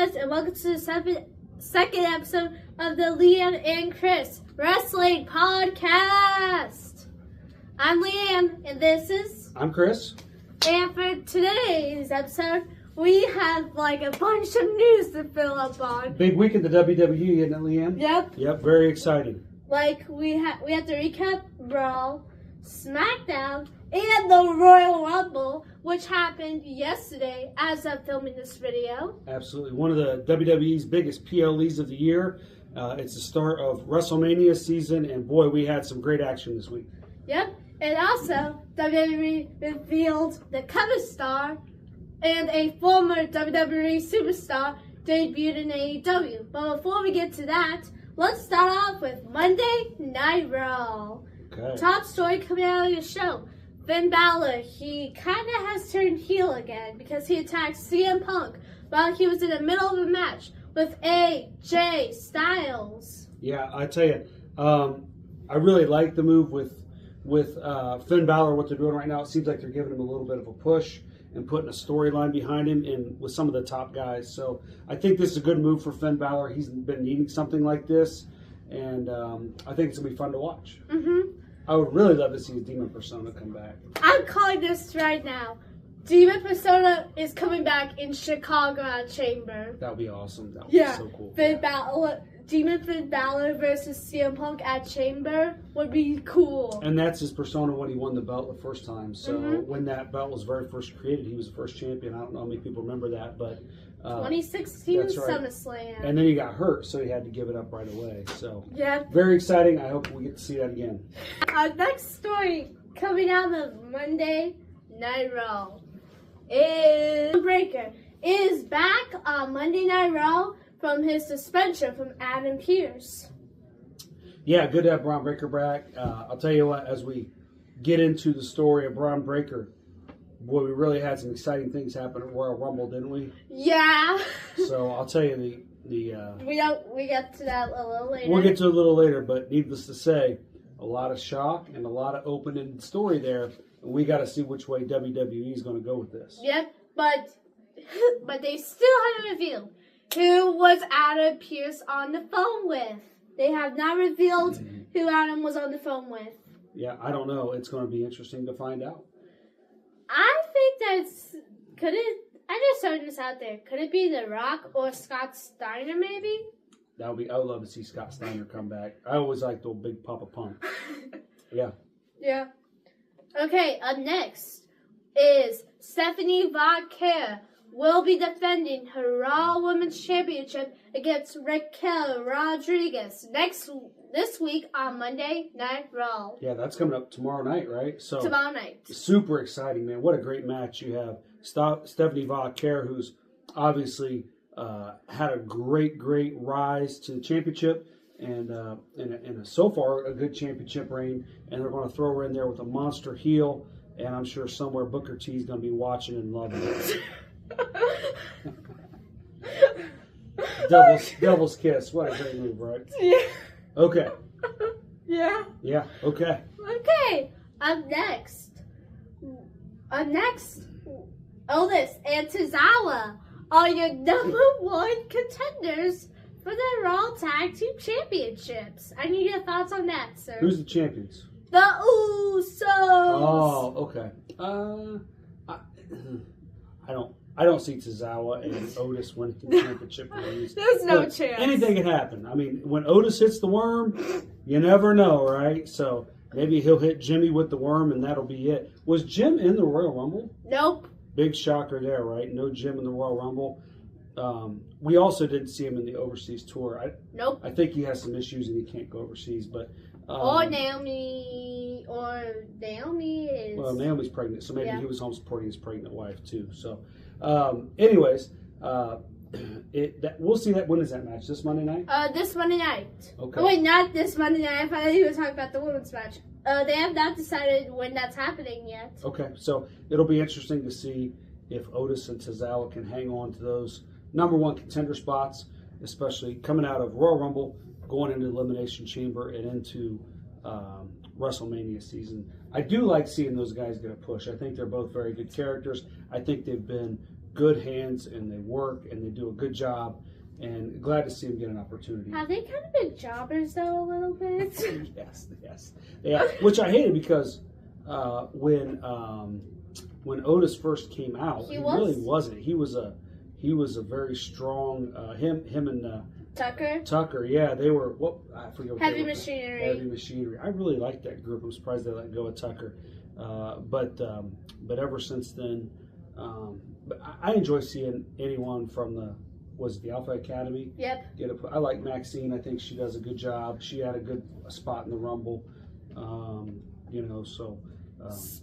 Chris, and welcome to the second episode of the Leanne and Chris Wrestling Podcast. I'm Leanne, and this is... I'm Chris. And for today's episode, we have like a bunch of news to fill up on. Big week in the WWE, isn't it, Leanne? Yep. Yep, very exciting. Like, we have to recap Raw, Smackdown, and the Royal Rumble, which happened yesterday as of filming this video. Absolutely. One of the WWE's biggest PLEs of the year. It's the start of WrestleMania season, and boy, we had some great action this week. Yep. And also, WWE revealed the cover star and a former WWE superstar debuted in AEW. But before we get to that, let's start off with Monday Night Raw. Okay. Top story coming out of the show. Finn Balor, he kind of has turned heel again because he attacked CM Punk while he was in the middle of a match with AJ Styles. Yeah, I tell you, I really like the move with Finn Balor, what they're doing right now. It seems like they're giving him a little bit of a push and putting a storyline behind him and with some of the top guys. So I think this is a good move for Finn Balor. He's been needing something like this, and I think it's going to be fun to watch. Mm-hmm. I would really love to see his Demon Persona come back. I'm calling this right now. Demon Persona is coming back in Chicago at Chamber. That would be awesome. That would be so cool. Demon Finn Balor versus CM Punk at Chamber would be cool. And that's his persona when he won the belt the first time. So when that belt was very first created, he was the first champion. I don't know how many people remember that, but 2016 that's right. SummerSlam. And then he got hurt, so he had to give it up right away. So yeah, very exciting. I hope we get to see that again. Our next story coming out of Monday Night Raw is Breaker is back on Monday Night Raw from his suspension from Adam Pearce. Yeah, good to have Braun Breaker back. I'll tell you what, as we get into the story of Braun Breaker, boy, we really had some exciting things happen at Royal Rumble, didn't we? Yeah. So I'll tell you we get to that a little later. We'll get to it a little later, but needless to say, a lot of shock and a lot of open-ended story there. And we got to see which way WWE is going to go with this. Yep, but they still haven't revealed who was Adam Pearce on the phone with. They have not revealed who Adam was on the phone with. Yeah, I don't know. It's going to be interesting to find out. I think I'm just throwing this out there. Could it be The Rock or Scott Steiner, maybe? I would love to see Scott Steiner come back. I always liked the old Big Papa Pump. Yeah. Yeah. Okay, up next is Stephanie Von will be defending her Raw Women's Championship against Raquel Rodriguez this week on Monday Night Raw. Yeah, that's coming up tomorrow night, right? So tomorrow night. Super exciting, man. What a great match. You have Stephanie Von who's obviously had a great rise to the championship and so far a good championship reign. And they're going to throw her in there with a monster heel. And I'm sure somewhere Booker T is going to be watching and loving it. Devil's kiss. What a great move, right? Yeah. Okay. Yeah. Yeah. Okay. Okay. Up next, Otis and Tozawa are your number one contenders for the Raw Tag Team Championships. I need your thoughts on that, sir. Who's the champions? The Usos. Oh, okay. I don't see Tozawa and Otis winning the championship. There's no chance. Anything can happen. I mean, when Otis hits the worm, you never know, right? So maybe he'll hit Jimmy with the worm, and that'll be it. Was Jim in the Royal Rumble? Nope. Big shocker there, right? No Jim in the Royal Rumble. We also didn't see him in the overseas tour. Nope. I think he has some issues and he can't go overseas, but... Or Naomi is... Well, Naomi's pregnant, so maybe he was home supporting his pregnant wife, too. So, we'll see that. When is that match? This Monday night? This Monday night. Okay. Oh, wait, not this Monday night. I thought you were talking about the women's match. They have not decided when that's happening yet. Okay, so it'll be interesting to see if Otis and Tozawa can hang on to those number one contender spots, especially coming out of Royal Rumble, going into Elimination Chamber, and into WrestleMania season. I do like seeing those guys get a push. I think they're both very good characters. I think they've been good hands and they work and they do a good job. And glad to see them get an opportunity. Have they kind of been jobbers though a little bit? Yes. Yeah, which I hated because when Otis first came out, he really wasn't. He was a very strong him and Tucker. Yeah, they were I forget what Heavy they were. Machinery. Heavy Machinery. I really liked that group. I'm surprised they let go of Tucker. But ever since then, but I enjoy seeing anyone from the Alpha Academy. Yep. I like Maxine. I think she does a good job. She had a good spot in the Rumble. So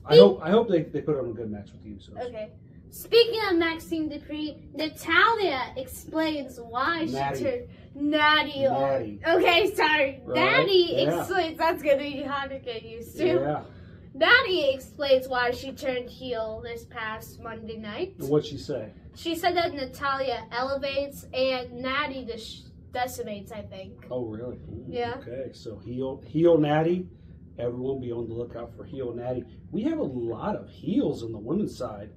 I hope they put on a good match with you. So. Okay. Speaking of Maxine Dupree, Natalia explains why she turned Natty. Okay, sorry. Right? Natty explains. That's going to be hard to get used to. Yeah. Natty explains why she turned heel this past Monday night. What'd she say? She said that Natalia elevates and Natty decimates, I think. Oh, really? Ooh, yeah. Okay, so heel Natty. Everyone be on the lookout for heel Natty. We have a lot of heels on the women's side.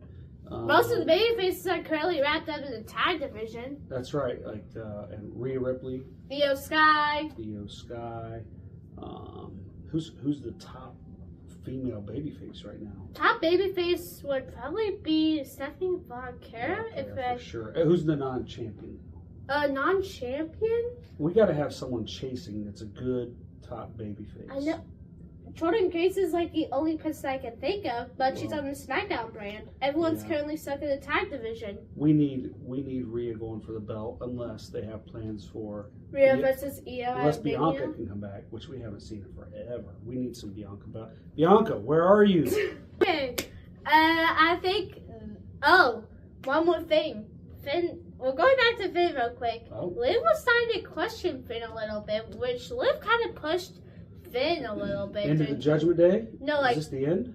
Most of the baby faces are currently wrapped up in the tag division. That's right, like and Rhea Ripley, Io Sky. Who's the top female babyface right now? Top babyface would probably be Stephanie Vaquera. For sure. Who's the non-champion? Non-champion? We got to have someone chasing that's a good top babyface. I know. Jordan Grace is like the only person I can think of, but she's on the Smackdown brand. Everyone's currently stuck in the tag division. We need Rhea going for the belt unless they have plans for Rhea versus Io. Unless Bianca can come back, which we haven't seen her forever. We need some Bianca. Bianca, where are you? Okay. I think. Oh, one more thing. Finn. We're going back to Finn real quick. Oh. Liv was starting to question Finn a little bit, which Liv kind of pushed Finn a little bit. End of the Judgment Day? No, like. Is this the end?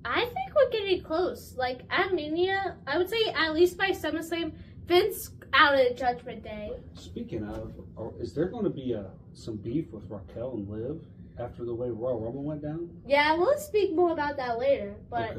I think we're getting close. Like, at Mania, I would say at least by SummerSlam, Finn's out of the Judgment Day. Speaking of, is there going to be some beef with Raquel and Liv after the way Royal Rumble went down? Yeah, we'll speak more about that later. But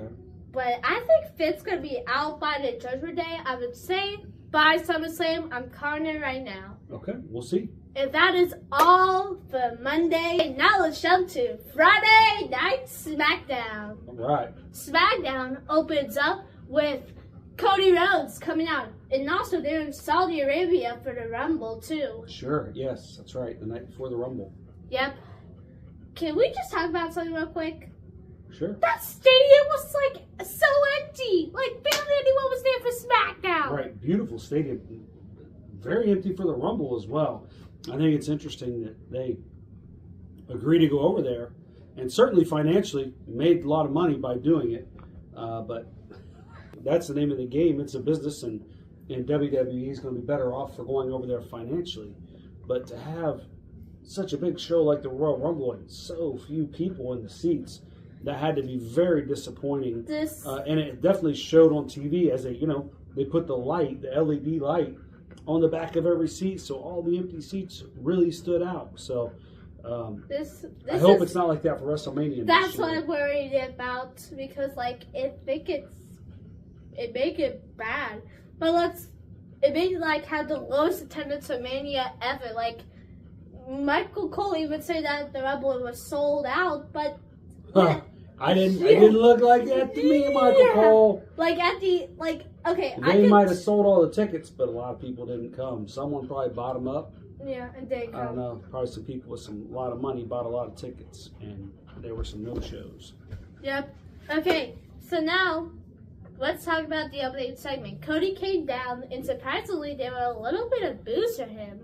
I think Finn's going to be out by the Judgment Day. I would say by SummerSlam. I'm calling it right now. Okay, we'll see. And that is all for Monday. Now let's jump to Friday Night Smackdown. All right. Smackdown opens up with Cody Rhodes coming out. And also they're in Saudi Arabia for the Rumble too. Sure, yes, that's right. The night before the Rumble. Yep. Can we just talk about something real quick? Sure. That stadium was like so empty. Like barely anyone was there for Smackdown. Right, beautiful stadium. Very empty for the Rumble as well. I think it's interesting that they agree to go over there and certainly financially made a lot of money by doing it. But that's the name of the game. It's a business, and WWE is going to be better off for going over there financially. But to have such a big show like the Royal Rumble and so few people in the seats, that had to be very disappointing. And it definitely showed on TV as they put the light, the LED light, on the back of every seat, so all the empty seats really stood out. So I hope it's not like that for WrestleMania. That's what I'm worried about, because it make it bad, but it made it have the lowest attendance of Mania ever. Like Michael Cole even said that the Rumble was sold out, but I didn't look like that to me, Michael Cole. Okay, they might have sold all the tickets, but a lot of people didn't come. Someone probably bought them up. Yeah, and didn't come. I don't know. Probably some people with a lot of money bought a lot of tickets, and there were some no-shows. Yep. Okay, so now let's talk about the opening segment. Cody came down, and surprisingly, there were a little bit of boos for him.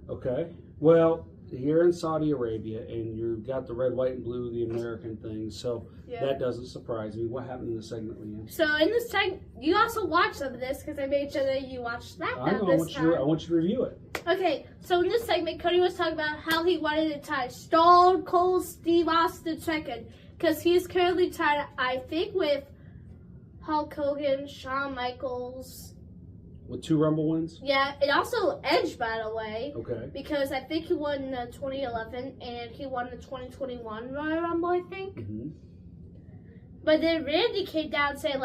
Okay. Well, you're in Saudi Arabia, and you've got the red, white, and blue, the American thing, so that doesn't surprise me. What happened in the segment, Leanne? So in this segment, you also watched some of this, because I made sure that you watched Smackdown this time. I want you to review it. Okay, so in this segment, Cody was talking about how he wanted to tie Stone Cold Steve Austin second, because he's currently tied, I think, with Hulk Hogan, Shawn Michaels. With 2 Rumble wins? Yeah, and also Edge, by the way. Okay. Because I think he won the 2011 and he won the 2021 Royal Rumble, I think. Mm-hmm. But then Randy came down and said,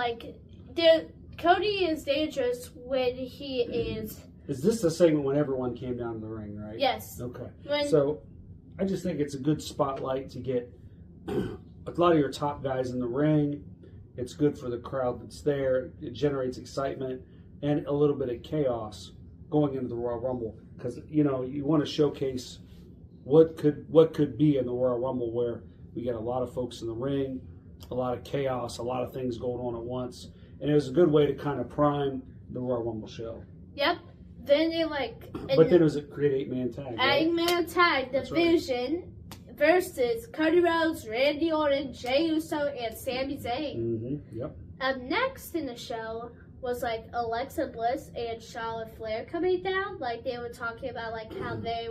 Cody is dangerous when he is. Is this the segment when everyone came down to the ring, right? Yes. Okay. When, So I just think it's a good spotlight to get a lot of your top guys in the ring. It's good for the crowd that's there. It generates excitement and a little bit of chaos going into the Royal Rumble, because you want to showcase what could be in the Royal Rumble, where we get a lot of folks in the ring, a lot of chaos, a lot of things going on at once, and it was a good way to kind of prime the Royal Rumble show. Yep. Then they But then it was a create 8-man tag. Right? 8-man tag division versus Cody Rhodes, Randy Orton, Jey Uso, and Sami Zayn. Mm-hmm. Yep. Up next in the show was Alexa Bliss and Charlotte Flair coming down. They were talking about how they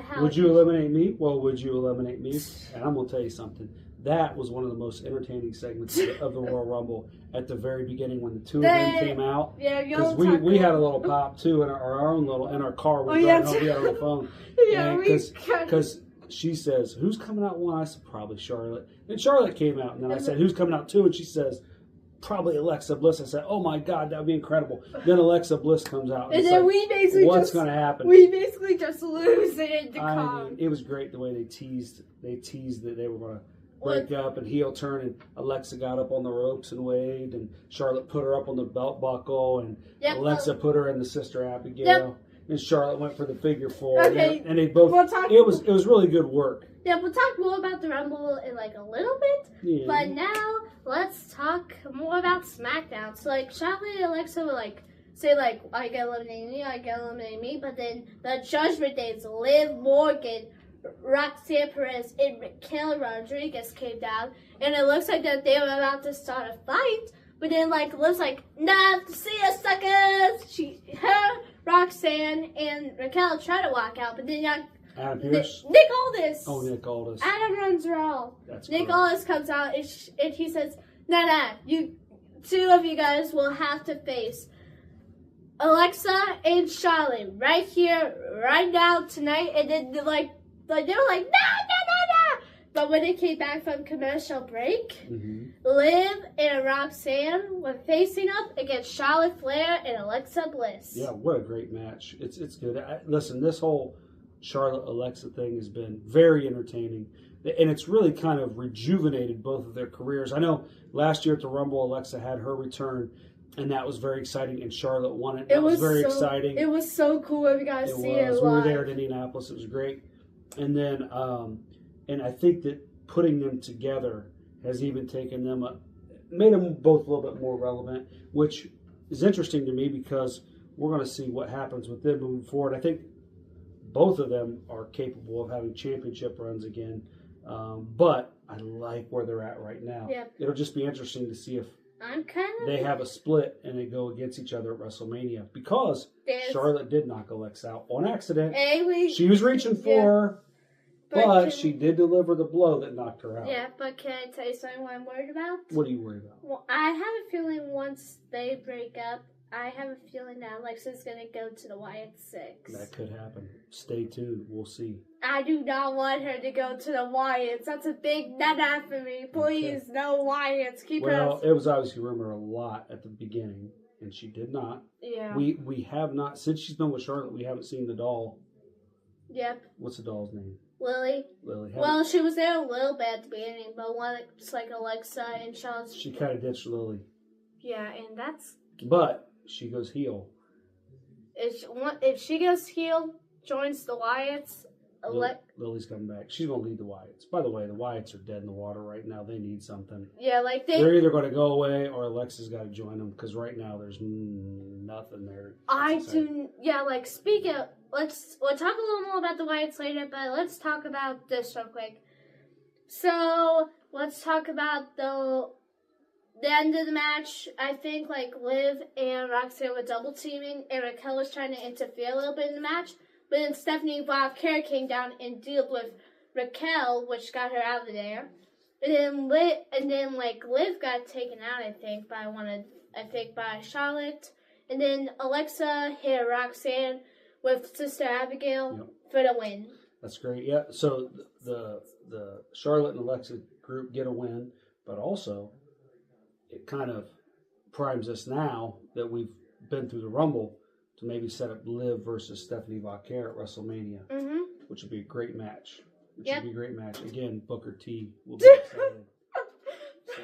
how. Would you eliminate me? Well, would you eliminate me? And I'm gonna tell you something. That was one of the most entertaining segments of the Royal Rumble at the very beginning when the two of them came out. Yeah, because we had a little pop too in our own little in our car. We had a little phone. Yeah, because she says, "Who's coming out one?" I said, "Probably Charlotte." And Charlotte came out, and then I said, "Who's coming out two?" And she says, "Probably Alexa Bliss." I said, "Oh my God, that would be incredible." Then Alexa Bliss comes out, and then we basically what's going to happen? We basically just lose it in the car. I mean, it was great the way they teased that they were going to break up and heel turn, and Alexa got up on the ropes and waved, and Charlotte put her up on the belt buckle, and Alexa put her in the Sister Abigail, and Charlotte went for the figure four. Okay, and they both. It was really good work. Yeah, we'll talk more about the Rumble in a little bit, but now let's talk more about SmackDown. So Charlotte and Alexa will say I get eliminated me, but then the Judgment Days, Liv Morgan, Roxanne Perez, and Raquel Rodriguez came down, and it looks like that they were about to start a fight, but then Liv's nah, see ya suckers! Roxanne and Raquel try to walk out, but then Adam Pearce? Nick Aldis. Oh, Nick Aldis. Adam runs Raw. That's Nick correct. Aldis comes out and he says, nah, you two of you guys will have to face Alexa and Charlotte right here, right now, tonight. And then they were nah. But when they came back from commercial break, Liv and Roxanne were facing up against Charlotte Flair and Alexa Bliss. Yeah, what a great match. It's good. Listen, this whole Charlotte-Alexa thing has been very entertaining. And it's really kind of rejuvenated both of their careers. I know last year at the Rumble, Alexa had her return, and that was very exciting, and Charlotte won it. That was very exciting. It was so cool if you guys see it live. We were there at Indianapolis. It was great. And then, and I think that putting them together has even taken them made them both a little bit more relevant, which is interesting to me because we're going to see what happens with them moving forward. I think both of them are capable of having championship runs again, but I like where they're at right now. Yeah. It'll just be interesting to see if they have a split and they go against each other at WrestleMania, because Charlotte did knock Alexa out on accident. She was reaching for her, but she did deliver the blow that knocked her out. Yeah, but can I tell you something what I'm worried about? What are you worried about? Well, I have a feeling once they break up, I have a feeling that Alexa's going to go to the Wyatt Six. That could happen. Stay tuned. We'll see. I do not want her to go to the Wyatts. That's a big nana for me. Please, no Wyatts. Keep her. Well, it was obviously rumored a lot at the beginning, and she did not. Yeah. We have not, since she's been with Charlotte, we haven't seen the doll. Yep. What's the doll's name? Lily. Well, she was there a little bit at the beginning, but it's Alexa and Charlotte. She kind of ditched Lily. Yeah, and that's. But she goes heel. If she goes heel, joins the Wyatts. Lily's coming back. She's going to lead the Wyatts. By the way, the Wyatts are dead in the water right now. They need something. Yeah, they're either going to go away or Alexa's got to join them, because right now there's nothing there. Speaking of, we'll talk a little more about the Wyatts later, but let's talk about this real quick. So, let's talk about the end of the match. I think Liv and Roxanne were double teaming, and Raquel was trying to interfere a little bit in the match. But then Stephanie Vauquer came down and dealt with Raquel, which got her out of there. And then Liv got taken out, I think, by Charlotte. And then Alexa hit Roxanne with Sister Abigail for the win. That's great. Yeah. So the Charlotte and Alexa group get a win, but also it kind of primes us now that we've been through the Rumble to maybe set up Liv versus Stephanie Vaquer at WrestleMania, which would be a great match. Should be a great match. Again, Booker T will be excited.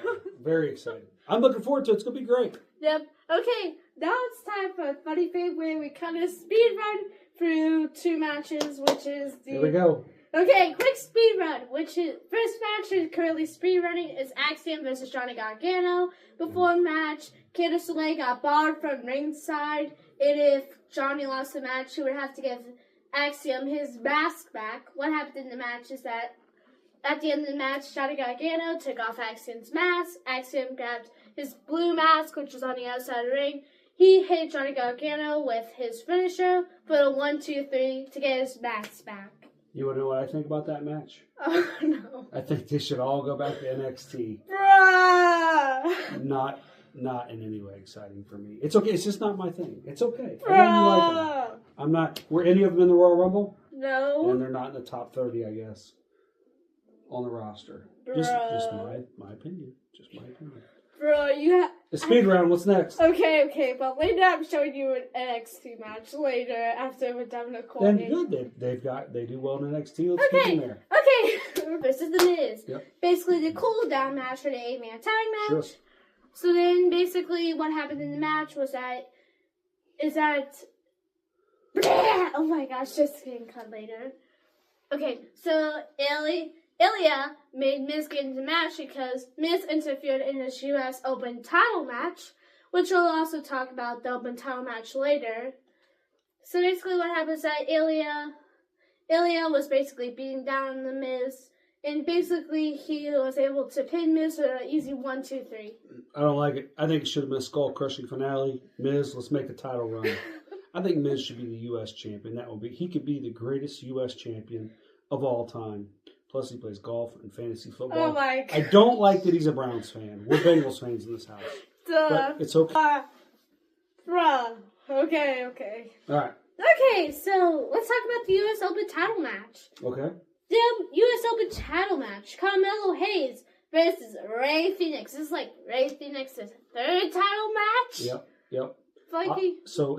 So, very excited. I'm looking forward to it. It's going to be great. Yep. Okay, now it's time for a funny thing where we kind of speed run through 2 matches, which is the... Here we go. Okay, quick speed run, which is... First match is currently speed running is Axiom versus Johnny Gargano. Before match, Candice LeRae got barred from ringside, and if Johnny lost the match, he would have to give Axiom his mask back. What happened in the match is that at the end of the match, Johnny Gargano took off Axiom's mask. Axiom grabbed his blue mask, which was on the outside of the ring. He hit Johnny Gargano with his finisher for a 1-2-3 to get his mask back. You want to know what I think about that match? Oh, no. I think they should all go back to NXT. Bruh! Not in any way exciting for me. It's okay. It's just not my thing. It's okay. Bruh! I don't like them. I'm not. Were any of them in the Royal Rumble? No. And they're not in the top 30, I guess, on the roster. Just my opinion. Just my opinion. Bro, you have... The speed round, what's next? Okay, but later I'm showing you an NXT match later after we're done recording. Then good, they do well in NXT. Let's get in there. Okay, versus The Miz. Yep. Basically the cool down match for the 8-man tag match. Sure. So then basically what happened in the match was that oh my gosh, just getting cut later. Okay, so Ilya made Miz get into the match because Miz interfered in his U.S. Open title match, which we'll also talk about the Open title match later. So basically what happened is that Ilya was basically beating down the Miz, and basically he was able to pin Miz with an easy 1-2-3. I don't like it. I think it should have been a skull-crushing finale. Miz, let's make a title run. I think Miz should be the U.S. champion. He could be the greatest U.S. champion of all time. Plus, he plays golf and fantasy football. Oh my God. I don't like that he's a Browns fan. We're Bengals fans in this house. Duh. But it's okay. Bruh. Okay. All right. Okay, so let's talk about the U.S. Open title match. Okay. The U.S. Open title match. Carmelo Hayes versus Rey Fenix. This is like Rey Fenix's 3rd title match. Yep. So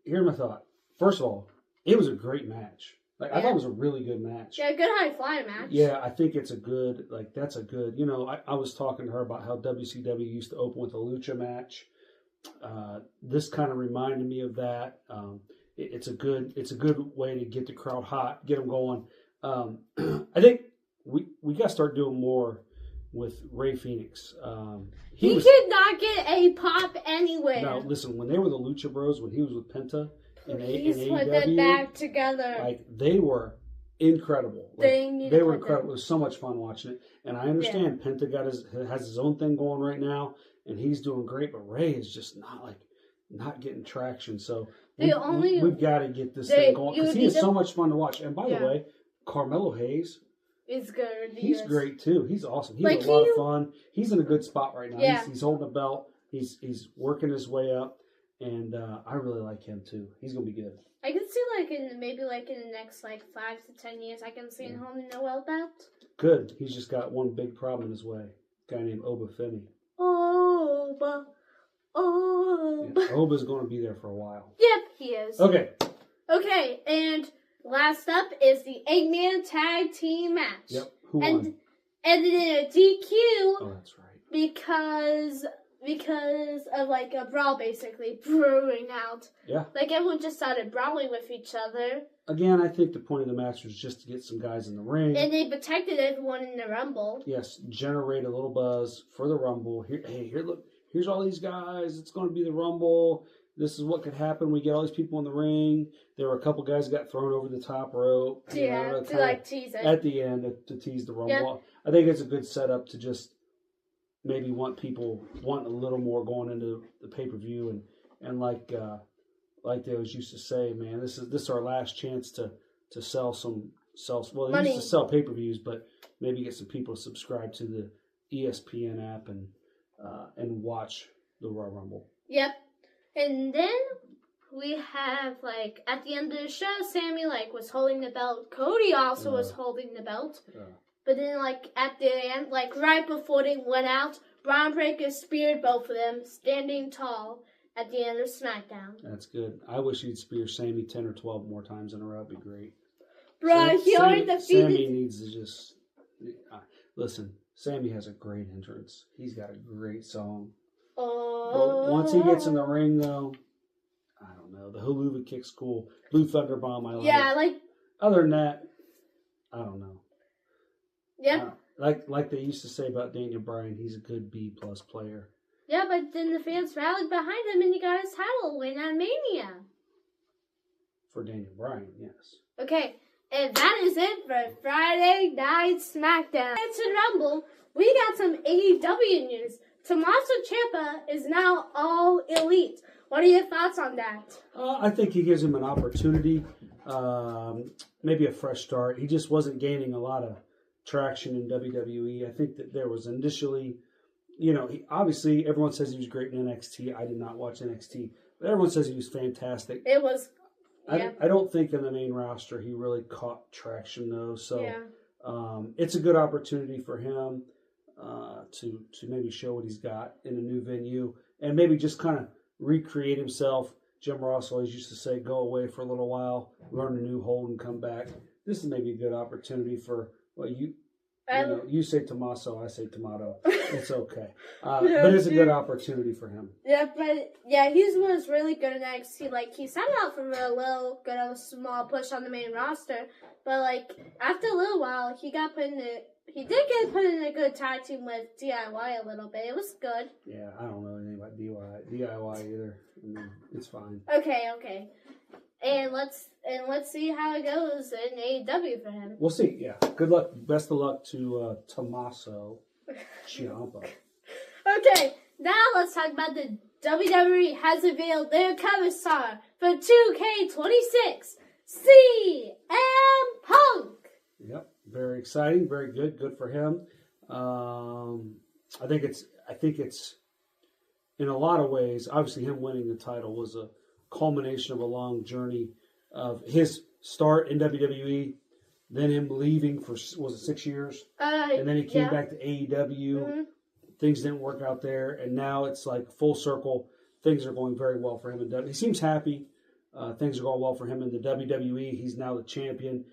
here's my thought. First of all, it was a great match. I thought it was a really good match. Yeah, good high flyer match. Yeah, I think it's a good, that's a good, I was talking to her about how WCW used to open with a lucha match. This kind of reminded me of that. It's a good way to get the crowd hot, get them going. I think we got to start doing more with Rey Fenix. He could not get a pop anywhere. No, listen, when they were the Lucha Bros, when he was with Penta, Please in put AEW, them back together. They were incredible. They were incredible. It was so much fun watching it. And I understand Penta has his own thing going right now, and he's doing great. But Ray is just not getting traction. So we've got to get this thing going because he is so much fun to watch. And by the way, Carmelo Hayes is good. He's great too. He's awesome. He's a lot of fun. He's in a good spot right now. Yeah. He's holding a belt. He's working his way up. And I really like him too. He's gonna be good. I can see in the next 5 to 10 years, I can see him holding the world belt. Good. He's just got one big problem in his way. A guy named Oba Femi. Oba. Yeah, Oba's gonna be there for a while. Yep, he is. Okay, and last up is the 8-man tag team match. Yep. Who won? Ended in a DQ. Oh, that's right. Because of a brawl basically brewing out. Yeah. Everyone just started brawling with each other. Again, I think the point of the match was just to get some guys in the ring. And they protected everyone in the Rumble. Yes, generate a little buzz for the Rumble. Here, look, here's all these guys. It's going to be the Rumble. This is what could happen. We get all these people in the ring. There were a couple guys that got thrown over the top rope. Yeah, to tease it. At the end, to tease the Rumble. Yep. I think it's a good setup to just maybe want a little more going into the pay-per-view and like they always used to say, man, this is our last chance to sell well, they used to sell pay-per-views, but maybe get some people to subscribe to the ESPN app and watch the Royal Rumble. Yep. And then we have at the end of the show, Sammy was holding the belt. Cody also was holding the belt. But then, at the end, right before they went out, Braun Breaker speared both of them, standing tall at the end of SmackDown. That's good. I wish he'd spear Sammy 10 or 12 more times in a row. That'd be great. Bro, he already defeated... Sammy needs to just... listen, Sammy has a great entrance. He's got a great song. But once he gets in the ring, though, I don't know. The Haluva kick's cool. Blue Thunder Bomb, I like. Yeah, like... Other than that, I don't know. Yeah. Like they used to say about Daniel Bryan, he's a good B-plus player. Yeah, but then the fans rallied behind him and he got his title win at Mania. For Daniel Bryan, yes. Okay, and that is it for Friday Night SmackDown. It's a Rumble. We got some AEW news. Tommaso Ciampa is now all elite. What are your thoughts on that? I think he gives him an opportunity, maybe a fresh start. He just wasn't gaining a lot of traction in WWE. I think that there was initially, obviously everyone says he was great in NXT. I did not watch NXT, but everyone says he was fantastic. It was. Yeah. I don't think in the main roster he really caught traction though. So it's a good opportunity for him to maybe show what he's got in a new venue and maybe just kind of recreate himself. Jim Ross always used to say, go away for a little while, learn a new hold and come back. This is maybe a good opportunity for, you say Tommaso, I say tomato. It's okay. But it's a good opportunity for him. Yeah, but he was really good at NXT. Like, he started out from a little good of a small push on the main roster, but like after a little while, he did get put in a good tag team with DIY a little bit. It was good. Yeah, I don't know anything about DIY either. I mean, it's fine. Okay. And let's see how it goes in AEW for him. We'll see. Yeah. Good luck. Best of luck to Tommaso Ciampa. Okay. Now let's talk about the WWE has revealed their cover star for 2K26, CM Punk. Yep. Very exciting. Very good. Good for him. I think it's in a lot of ways. Obviously, him winning the title was a culmination of a long journey of his start in WWE, then him leaving for, was it 6 years? And then he came back to AEW. Mm-hmm. Things didn't work out there, and now it's like full circle. Things are going very well for him. He seems happy. Things are going well for him in the WWE. He's now the champion.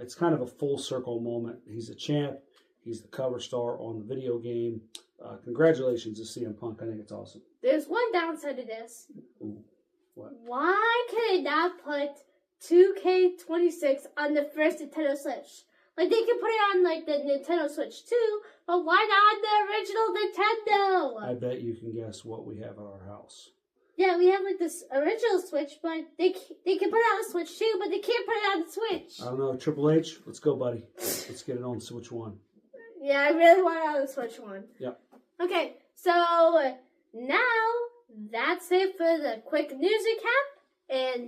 It's kind of a full circle moment. He's a champ. He's the cover star on the video game. Congratulations to CM Punk. I think it's awesome. There's one downside to this. Ooh. What? Why can they not put 2K26 on the first Nintendo Switch? Like, they could put it on, like, the Nintendo Switch too, but why not the original Nintendo? I bet you can guess what we have at our house. Yeah, we have, like, this original Switch, but they can put it on the Switch too, but they can't put it on the Switch. I don't know. Triple H, let's go, buddy. Let's get it on Switch 1. Yeah, I really want it on the Switch 1. Yep. Okay, so now that's it for the quick news recap, and